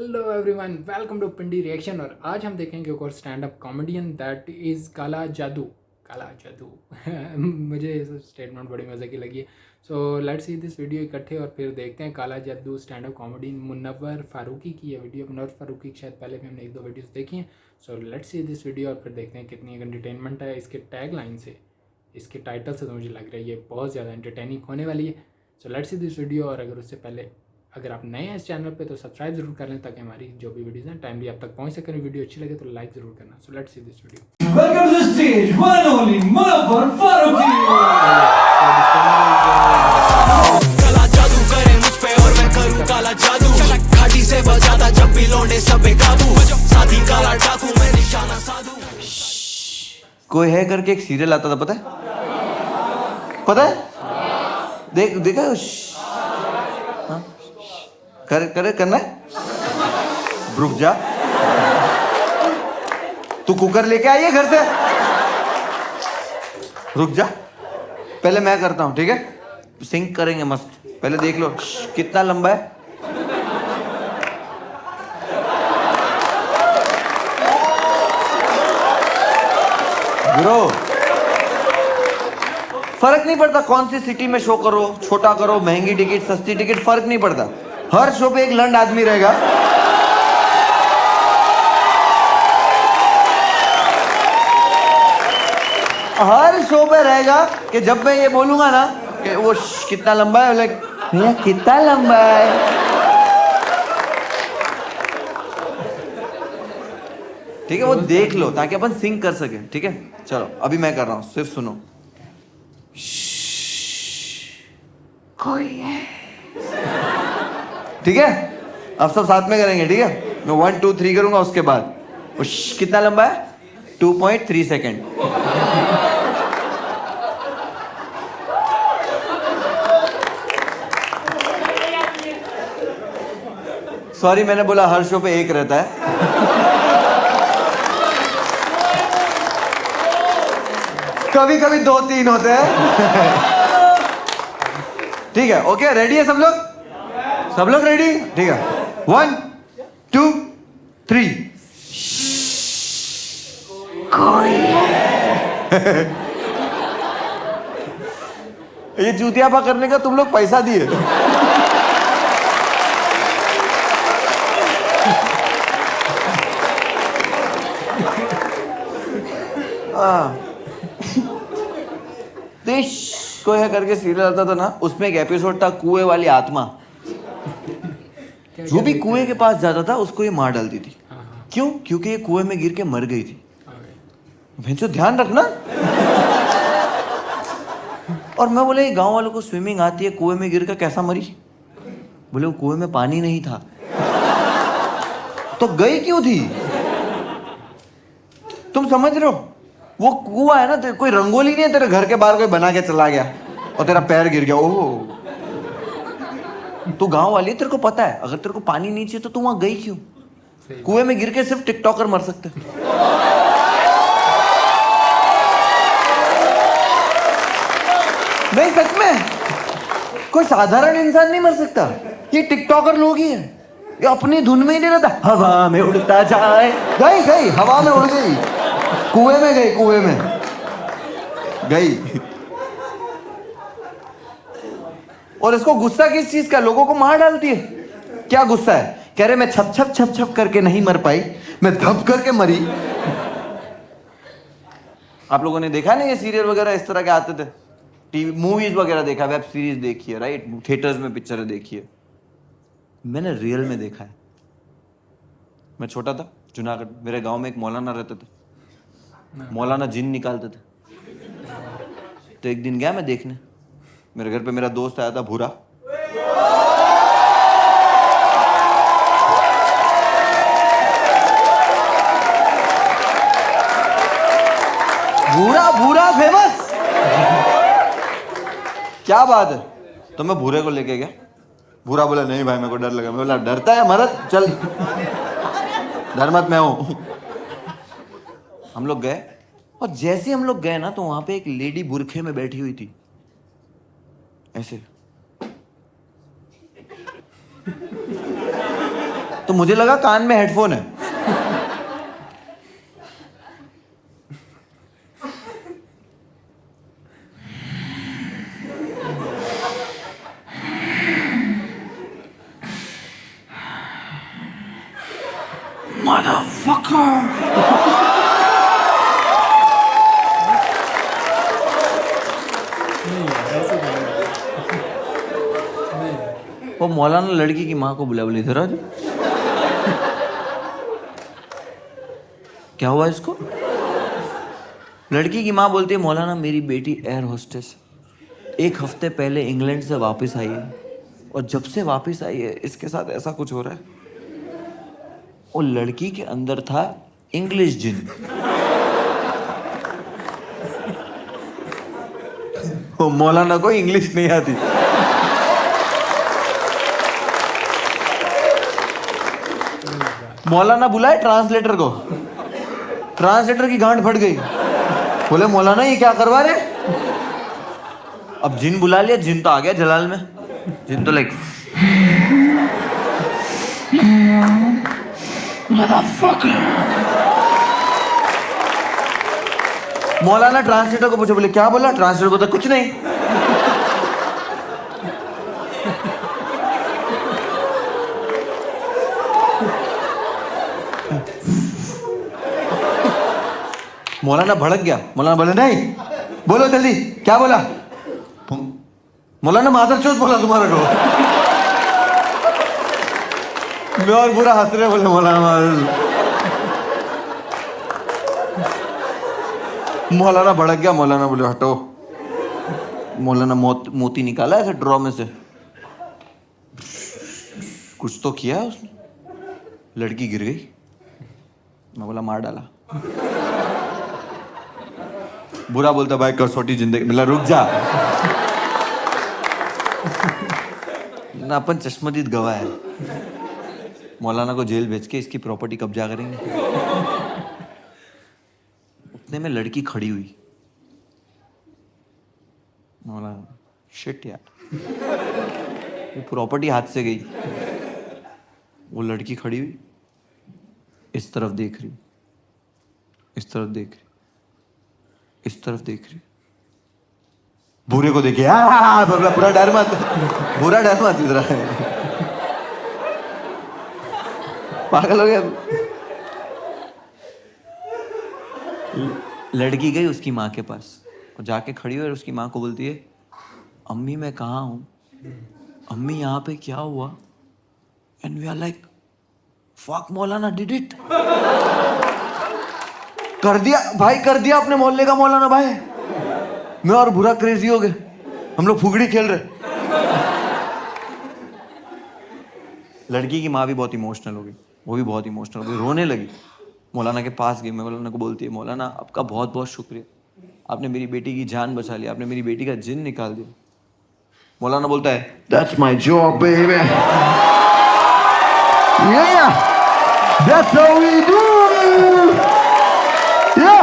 Hello everyone, welcome to Pindi reaction. और आज हम देखेंगे एक और stand up comedian that is Kaala Jaadu. काला जादू मुझे ये स्टेटमेंट बड़ी मज़े की लगी है। So let's see this video इकट्ठे और फिर देखते हैं Kaala Jaadu stand up comedy. Munawar Faruqui की ये वीडियो, मुनव्वर फारूकी की शायद पहले भी हमने 1-2 वीडियोस देखी हैं। सो लेट्स सी दिस वीडियो और फिर देखते हैं कितनी एंटरटेनमेंट है। इसके टैग लाइन से, इसके टाइटल से तो मुझे लग रहा है ये बहुत ज़्यादा एंटरटेनिंग होने वाली है। So let's see this video. और अगर उससे पहले अगर आप नए हैं इस चैनल पे तो सब्सक्राइब जरूर कर लें ताकि हमारी जो भी वीडियोस हैं टाइमली आप तक पहुंच सकें। वीडियो अच्छी लगे तो लाइक जरूर करना। सो let's see this video. Welcome to the stage, one and only Munawwar Faruqi. काला जादू करे मुझ पे और मैं करूं काला जादू। घाटी से बजाता जब भी लौंडे सब बेकाबू। साथी काला डाकू मैं निशाना साधू। कोई है करके एक सीरियल आता था, पता है? पता है? देखा? हाँ? करना है? रुक जा। तू कुकर लेके आई है घर से? रुक जा, पहले मैं करता हूं, ठीक है? सिंक करेंगे मस्त। पहले देख लो कितना लंबा है। ब्रो, फर्क नहीं पड़ता कौन सी सिटी में शो करो, छोटा करो, महंगी टिकट, सस्ती टिकट, फर्क नहीं पड़ता। हर शो पे एक लंड आदमी रहेगा। हर शो पे रहेगा कि जब मैं ये बोलूंगा ना कि वो कितना लंबा है, लाइक भैया कितना लंबा है। ठीक है, वो देख लो ताकि अपन सिंक कर सके। ठीक है, चलो अभी मैं कर रहा हूं, सिर्फ सुनो। कोई है। ठीक है, अब सब साथ में करेंगे। ठीक है, मैं 1 2 3 करूंगा, उसके बाद कितना लंबा है? 2.3 सेकेंड। सॉरी, मैंने बोला हर शो पे एक रहता है। कभी कभी 2-3 होते हैं। ठीक है, ओके, रेडी है सब लोग? सब लोग रेडी? ठीक है, 1 2 3। ये चूतियापा करने का तुम लोग पैसा दिए? देश कोई है करके सीरियल आता था ना, उसमें एक एपिसोड था कुएं वाली आत्मा। जो भी कुएं के पास जाता था उसको ये मार डालती थी। क्यों? क्योंकि ये कुएं में गिर के मर गई थी। भैंसो ध्यान रखना। और मैं बोले गांव वालों को स्विमिंग आती है, कुएं में गिर कर कैसा मरी? बोले वो कुएं में पानी नहीं था। तो गई क्यों थी? तुम समझ रहे हो? वो कुआं है ना, कोई रंगोली नहीं है तेरे घर के बाहर कोई बना के चला गया और तेरा पैर गिर गया। ओह, तू गांव वाली है, तेरे को पता है अगर तेरे को पानी नहीं चाहिए तो तू वहां गई क्यों? कुएं में गिर के सिर्फ टिकटॉकर मर सकते। नहीं, सच में कोई साधारण इंसान नहीं मर सकता। ये टिकटॉकर लोग ही है, ये अपनी धुन में ही नहीं रहता। हवा में उड़ता जाए, गई हवा में उड़ गई, कुएं में गई, कुएं में गई। और इसको गुस्सा किस चीज का? लोगों को मार डालती है। क्या गुस्सा है? कह रहे मैं छप छप करके नहीं मर पाई, मैं धप करके मरी। आप लोगों ने देखा नहीं ये सीरियल वगैरह इस तरह के आते थे? टीवी मूवीज वगैरह देखा, वेब सीरीज देखी है, राइट? थिएटर्स में पिक्चरें देखी है। मैंने रियल में देखा है। मैं छोटा था, जूनागढ़, मेरे गांव में एक मौलाना रहते थे। मौलाना जिन निकालते थे। तो एक दिन गया मैं देखने, मेरे घर पे मेरा दोस्त आया था भूरा। भूरा फेमस। क्या बात है? तो मैं भूरे को लेके गया। भूरा बोला नहीं भाई, मेरे को डर लगा। मैं बोला डरता है मरद, चल डर मत, मैं हूं। हम लोग गए और जैसे हम लोग गए ना तो वहां पे एक लेडी बुरखे में बैठी हुई थी ऐसे। तो मुझे लगा कान में हेडफोन है। नहीं यार ऐसे नहीं। वो मौलाना लड़की की माँ को बुला, बोली इधर आ जा। क्या हुआ इसको? लड़की की माँ बोलती है मौलाना मेरी बेटी एयर होस्टेस एक हफ्ते पहले इंग्लैंड से वापस आई है और जब से वापस आई है इसके साथ ऐसा कुछ हो रहा है। वो लड़की के अंदर था इंग्लिश जिन। वो मौलाना को इंग्लिश नहीं आती। मौलाना बुलाए ट्रांसलेटर को, ट्रांसलेटर की गांठ फट गई। बोले मौलाना ये क्या करवा रहे? अब जिन बुला लिया, जिन तो आ गया जलाल में। जिन तो लाइक मौलाना ट्रांसलेटर को पूछे, बोले क्या बोला? ट्रांसलेटर को तो कुछ नहीं। मौलाना भड़क गया। मौलाना बोले नहीं, बोलो जल्दी क्या बोला? मौलाना मादरचोद बोला तुम्हारे को। मैं और बुरा हंस रहे, बोले मौलाना। मौलाना भड़क गया। मौलाना बोले हटो। मौलाना मोती निकाला ऐसे ड्रॉ में से, कुछ तो किया उसने। लड़की गिर गई। मैं बोला मार डाला। बुरा बोलता भाई कसौटी जिंदगी, मतलब रुक जा ना, अपन चश्मदीद गवाह है। मौलाना को जेल भेज के इसकी प्रॉपर्टी कब्जा करेंगे। उतने में लड़की खड़ी हुई। मौलाना शिट यार, ये प्रॉपर्टी हाथ से गई। वो लड़की खड़ी हुई, इस तरफ देख रही, इस तरफ देख रही, इस तरफ देख रही। बुरे को देखे पूरा डर मत, बुरा डर मत इधर। पागल हो गया। लड़की गई उसकी माँ के पास और जाके खड़ी हुई और उसकी माँ को बोलती है अम्मी मैं कहाँ हूँ, अम्मी यहाँ पे क्या हुआ? And we are like fuck maulana did it. कर दिया भाई, कर दिया अपने मोहल्ले का मौलाना भाई। मैं और बुरा क्रेजी हो गए, हम लोग फुगड़ी खेल रहे। लड़की की माँ भी बहुत इमोशनल हो गई, वो भी बहुत इमोशनल हो गई, रोने लगी। मौलाना के पास गई, मैं मौलाना को बोलती है मौलाना आपका बहुत बहुत शुक्रिया, आपने मेरी बेटी की जान बचा ली, आपने मेरी बेटी का जिन निकाल दिया। मौलाना बोलता है दैट्स माय जॉब बेबी, या दैट्स हाउ वी डू, या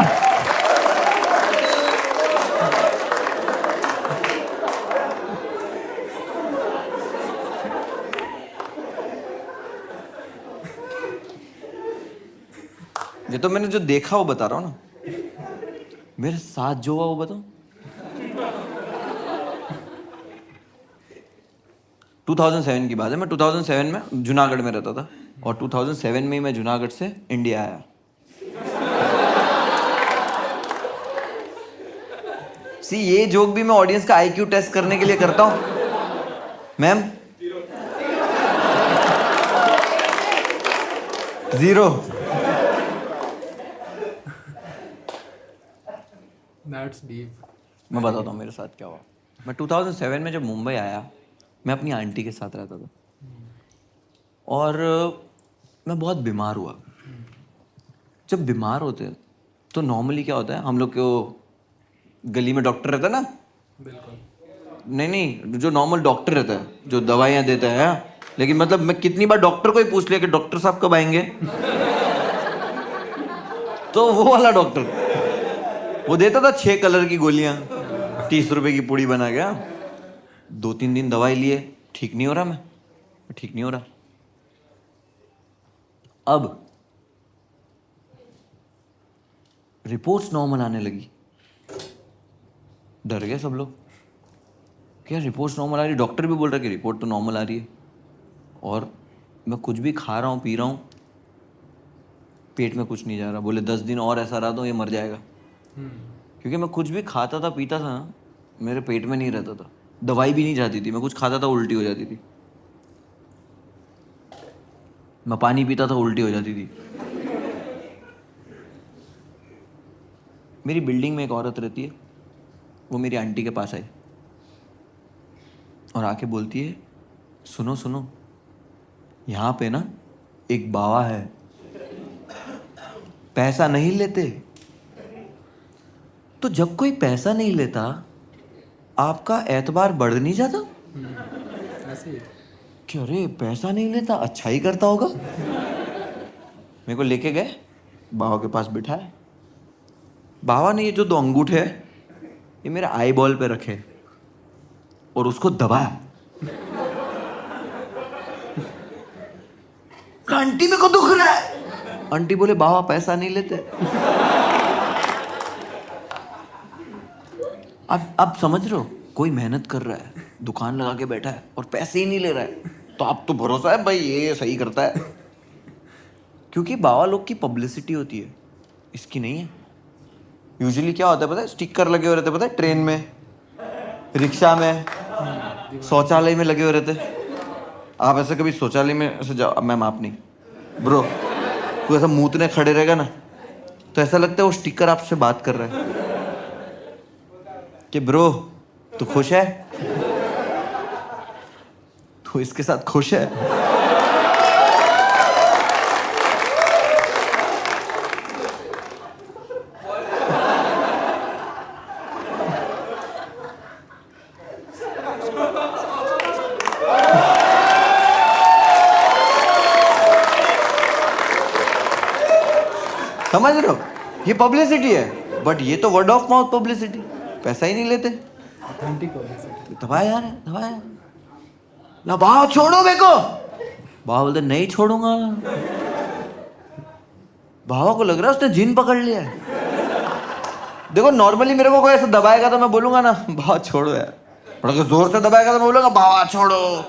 ये तो मैंने जो देखा वो बता रहा हूँ ना, मेरे साथ जो हुआ वो बताओ। 2007 की बात है, मैं 2007 में जूनागढ़ में रहता था और 2007 में ही मैं जूनागढ़ से इंडिया आया। ये जोक भी मैं ऑडियंस का आईक्यू टेस्ट करने के लिए करता हूं। मैम 0। That's deep. मैं बताता हूँ मेरे साथ क्या हुआ। मैं 2007 में जब मुंबई आया, मैं अपनी आंटी के साथ रहता था और मैं बहुत बीमार हुआ। जब बीमार होते हैं तो नॉर्मली क्या होता है, हम लोग को गली में डॉक्टर रहता है ना, बिल्कुल नहीं जो नॉर्मल डॉक्टर रहता है जो दवाइयाँ देता है, लेकिन मतलब मैं कितनी बार डॉक्टर को ही पूछ लिया कि डॉक्टर साहब कब आएंगे। तो वो वाला डॉक्टर वो देता था 6 कलर की गोलियां 30 रुपए की पुड़ी बना गया। 2-3 दिन दवाई लिए, ठीक नहीं हो रहा, मैं ठीक नहीं हो रहा। अब रिपोर्ट्स नॉर्मल आने लगी, डर गए सब लोग, क्या रिपोर्ट्स नॉर्मल आ रही, डॉक्टर भी बोल रहा है कि रिपोर्ट तो नॉर्मल आ रही है, और मैं कुछ भी खा रहा हूँ पी रहा हूँ, पेट में कुछ नहीं जा रहा। बोले 10 दिन और ऐसा रहा तो ये मर जाएगा। क्योंकि मैं कुछ भी खाता था पीता था ना, मेरे पेट में नहीं रहता था, दवाई भी नहीं जाती थी, मैं कुछ खाता था उल्टी हो जाती थी, मैं पानी पीता था उल्टी हो जाती थी। मेरी बिल्डिंग में एक औरत रहती है, वो मेरी आंटी के पास आई और आके बोलती है, सुनो सुनो, यहाँ पे ना एक बाबा है, पैसा नहीं लेते। तो जब कोई पैसा नहीं लेता, आपका एतबार बढ़ नहीं जाता? ऐसे ही कि अरे पैसा नहीं लेता, अच्छा ही करता होगा। मेरे को लेके गए, बाबा के पास बिठाए। बाबा ने ये जो 2 अंगूठे है, ये मेरे आई बॉल पे रखे और उसको दबाया। आंटी मेरे को दुख रहा है। आंटी बोले बाबा पैसा नहीं लेते। अब समझ रहे हो, कोई मेहनत कर रहा है, दुकान लगा के बैठा है और पैसे ही नहीं ले रहा है, तो आप तो भरोसा है भाई ये सही करता है। क्योंकि बाबा लोग की पब्लिसिटी होती है, इसकी नहीं है। यूजुअली क्या होता है पता है, स्टिकर लगे हुए रहते, पता है, ट्रेन में, रिक्शा में, शौचालय में लगे हुए रहते। आप ऐसे कभी शौचालय में ऐसे जाओ, मैम आप नहीं ब्रो, कोई ऐसा मूतने खड़े रहेगा ना, तो ऐसा लगता है वो स्टिकर आपसे बात कर रहा है कि ब्रो तू खुश है, तू इसके साथ खुश है। समझ रहे हो, ये पब्लिसिटी है, बट ये तो वर्ड ऑफ माउथ पब्लिसिटी, पैसा ही नहीं लेते। ऑथेंटिक हो गया। दबाया यार, दबाया ना, बाबा छोड़ो मेरे को। बाबा बोलते नहीं छोड़ूंगा। बाबा को लग रहा है उसने जिन पकड़ लिया है। देखो नॉर्मली मेरे को कोई ऐसा दबाएगा तो मैं बोलूंगा ना बाबा छोड़ो यार, और अगर जोर से दबाएगा तो मैं बोलूंगा बाबा छोड़ो।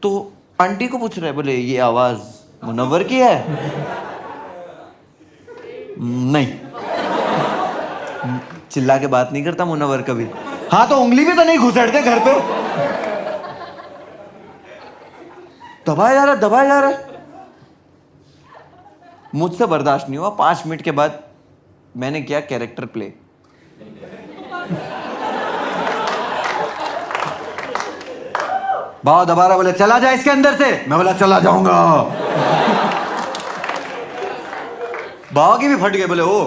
तो आंटी को पूछ रहे हैं, बोले ये आवाज मुनव्वर की है? नहीं, चिल्ला के बात नहीं करता मुनव्वर कभी। हाँ तो उंगली भी तो नहीं घुसेड़ते घर पे। दबाया जा रहा, दबाया जा रहा। मुझसे बर्दाश्त नहीं हुआ। 5 मिनट के बाद मैंने किया कैरेक्टर प्ले। बाबा दबा रहा, बोले चला जा इसके अंदर से। मैं बोला चला जाऊंगा। बाबा की भी फट गए, बोले ओ।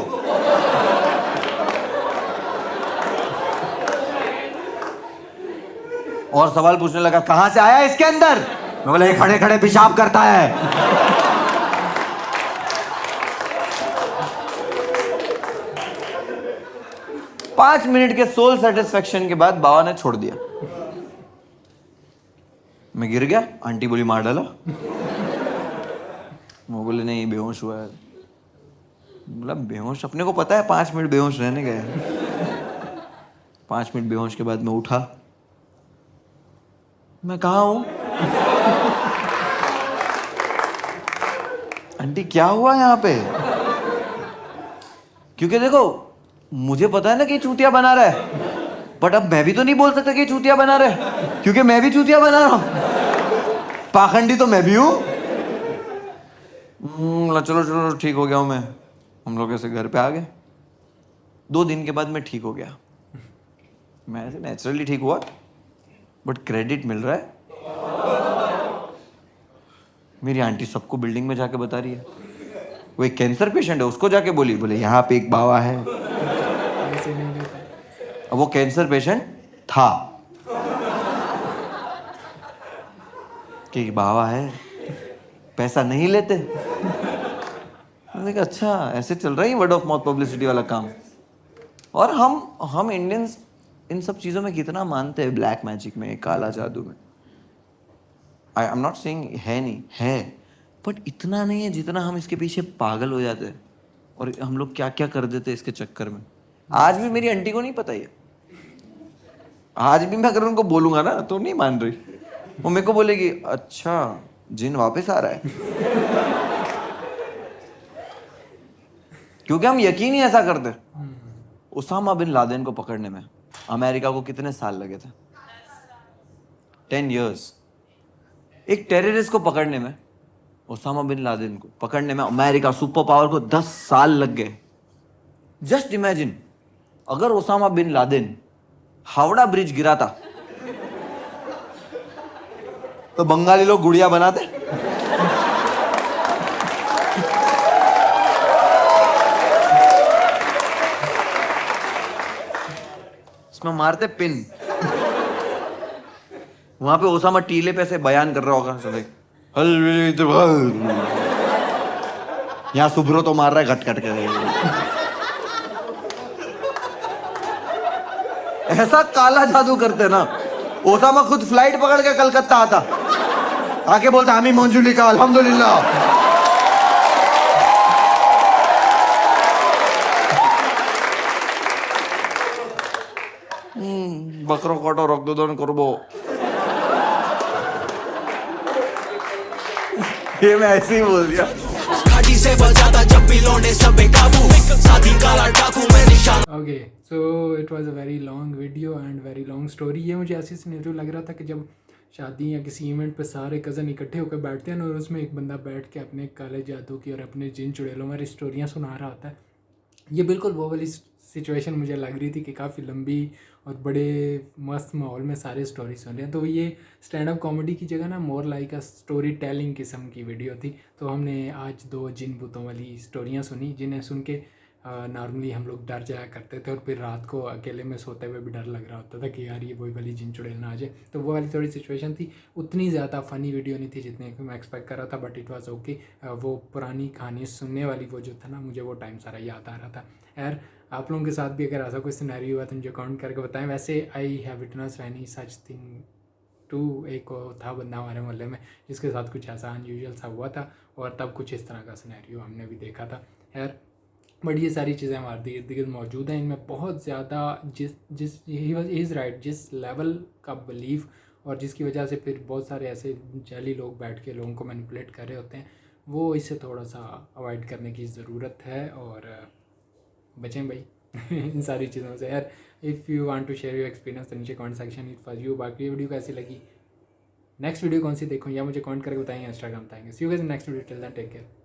और सवाल पूछने लगा कहां से आया इसके अंदर? मैं बोला ये खड़े खड़े पेशाब करता है। पांच मिनट के सोल सेटिस्फेक्शन के बाद बाबा ने छोड़ दिया। मैं गिर गया, आंटी बोली मार डाला। वो बोले नहीं बेहोश हुआ है। बोला बेहोश, अपने को पता है 5 मिनट बेहोश रहने गए। 5 मिनट बेहोश के बाद मैं उठा। मैं कहाँ हूं? आंटी क्या हुआ यहाँ पे? क्योंकि देखो मुझे पता है ना कि चूतिया बना रहा है, बट अब मैं भी तो नहीं बोल सकता कि चूतिया बना रहा है, क्योंकि मैं भी चूतिया बना रहा हूं। पाखंडी तो मैं भी हूं। चलो चलो ठीक हो गया हूं मैं। हम लोग ऐसे घर पे आ गए। 2 दिन के बाद मैं ठीक हो गया। मैं ऐसे नेचुरली ठीक हुआ, बट क्रेडिट मिल रहा है। मेरी आंटी सबको बिल्डिंग में जाके बता रही है। वो एक कैंसर पेशेंट है, उसको जाके बोले यहाँ पे एक बाबा है। अब वो कैंसर पेशेंट था कि बाबा है, पैसा नहीं लेते। मैंने कहा अच्छा ऐसे चल रहा है वर्ड ऑफ माउथ पब्लिसिटी वाला काम। और हम इंडियंस इन सब चीज़ों में कितना मानते हैं, ब्लैक मैजिक में, काला जादू में। आई एम नॉट सेइंग है नहीं है, बट इतना नहीं है जितना हम इसके पीछे पागल हो जाते हैं और हम लोग क्या क्या कर देते हैं इसके चक्कर में। आज भी मेरी आंटी को नहीं पता ये, आज भी मैं अगर उनको बोलूंगा ना तो नहीं मान रही, वो मेरे को बोलेगी अच्छा जिन वापस आ रहा है। क्योंकि हम यकीन ही ऐसा करते। उसामा बिन लादेन को पकड़ने में अमेरिका को कितने साल लगे थे? 10 years। एक टेररिस्ट को पकड़ने में, उसामा बिन लादेन को पकड़ने में अमेरिका सुपर पावर को 10 साल लग गए। जस्ट इमेजिन अगर Osama bin Laden Howrah bridge गिराता तो बंगाली लोग गुड़िया बनाते। इसमें मारते पिन। वहां पे ओसामा टीले पे से बयान कर रहा होगा, सुने यहाँ सुब्रो तो मार रहा है घट घट के। ऐसा काला जादू करते ना। ओसामा खुद फ्लाइट पकड़ के कलकत्ता आता, आके बोलता हामी मंजुलिका अल्हम्दुलिल्लाह। बकरो कटो रक्तदान करबो। ये मैं ऐसे ही बोल दिया। घाटी से बजाता जब भी लौंडे सब बेकाबू, साथी काला डाकू मैं निशाना। Okay, so it was a very long video and very long story. ये मुझे ऐसी सिनेरियो लग रहा था कि जब शादी या किसी इवेंट पे सारे कज़न इकट्ठे होकर बैठते हैं और उसमें एक बंदा बैठ के अपने काले जादू की और अपने जिन चुड़ैलों वाली स्टोरियाँ सुना रहा होता है। ये बिल्कुल वो वाली सिचुएशन मुझे लग रही थी कि काफ़ी लंबी और बड़े मस्त माहौल में सारे स्टोरी सुन रहे हैं। तो ये स्टैंड अप कॉमेडी की जगह ना more like a story telling किस्म की वीडियो थी। तो हमने आज 2 जिन भूतों वाली स्टोरियाँ सुनी, जिन्हें सुन के नॉर्मली हम लोग डर जाया करते थे और फिर रात को अकेले में सोते हुए भी डर लग रहा होता था कि यार ये वही वाली जिन चुड़ैल ना आ जाए। तो वो वाली थोड़ी सिचुएशन थी। उतनी ज़्यादा फ़नी वीडियो नहीं थी जितने कि मैं एक्सपेक्ट कर रहा था, बट इट वाज ओके। वो पुरानी कहानी सुनने वाली वो जो था ना, मुझे वो टाइम सारा याद आ रहा था। यार आप लोगों के साथ भी अगर ऐसा कोई सिनेरियो हुआ तो मुझे कमेंट करके बताएं। वैसे I have witnessed any such thing too. एक था बंदा हमारे मोहल्ले में जिसके साथ कुछ ऐसा अनयूजुअल सा हुआ था और तब कुछ इस तरह का सिनेरियो हमने भी देखा था। यार बट ये सारी चीज़ें हमारे इर्द गिर्द मौजूद हैं। इनमें बहुत ज़्यादा इज़ राइट जिस लेवल का बिलीव और जिसकी वजह से फिर बहुत सारे ऐसे जैली लोग बैठ के लोगों को मैनिपुलेट कर रहे होते हैं, वो इससे थोड़ा सा अवॉइड करने की ज़रूरत है और बचें भाई इन सारी चीज़ों से। यार if you want to share your experience तो नीचे comment section it for you. बाकी वीडियो कैसी लगी, नेक्स्ट वीडियो कौन सी देखूँ या मुझे कमेंट करके बताएंगे, इंस्टाग्राम बताएंगे। See you guys in next video, till then take care.